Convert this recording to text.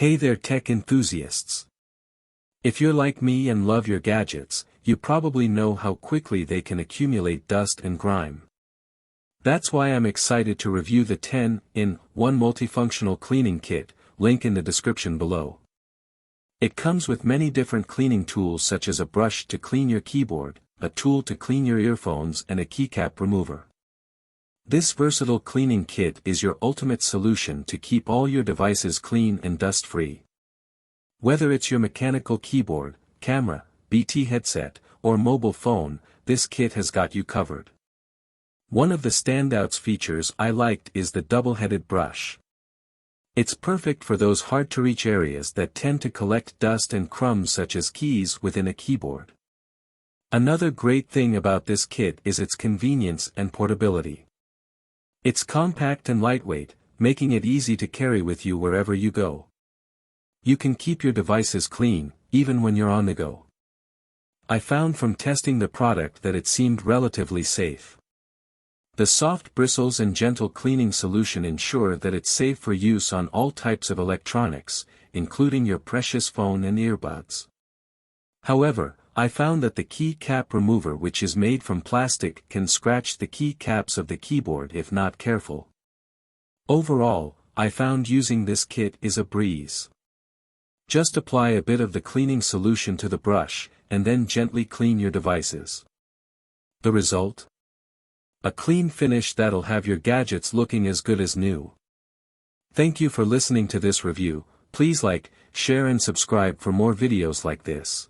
Hey there tech enthusiasts! If you're like me and love your gadgets, you probably know how quickly they can accumulate dust and grime. That's why I'm excited to review the 10-in-1 Multifunctional Cleaning Kit, link in the description below. It comes with many different cleaning tools such as a brush to clean your keyboard, a tool to clean your earphones and a keycap remover. This versatile cleaning kit is your ultimate solution to keep all your devices clean and dust-free. Whether it's your mechanical keyboard, camera, BT headset, or mobile phone, this kit has got you covered. One of the standout features I liked is the double-headed brush. It's perfect for those hard-to-reach areas that tend to collect dust and crumbs such as keys within a keyboard. Another great thing about this kit is its convenience and portability. It's compact and lightweight, making it easy to carry with you wherever you go. You can keep your devices clean, even when you're on the go. I found from testing the product that it seemed relatively safe. The soft bristles and gentle cleaning solution ensure that it's safe for use on all types of electronics, including your precious phone and earbuds. However, I found that the key cap remover, which is made from plastic, can scratch the key caps of the keyboard if not careful. Overall, I found using this kit is a breeze. Just apply a bit of the cleaning solution to the brush, and then gently clean your devices. The result? A clean finish that'll have your gadgets looking as good as new. Thank you for listening to this review. Please like, share and subscribe for more videos like this.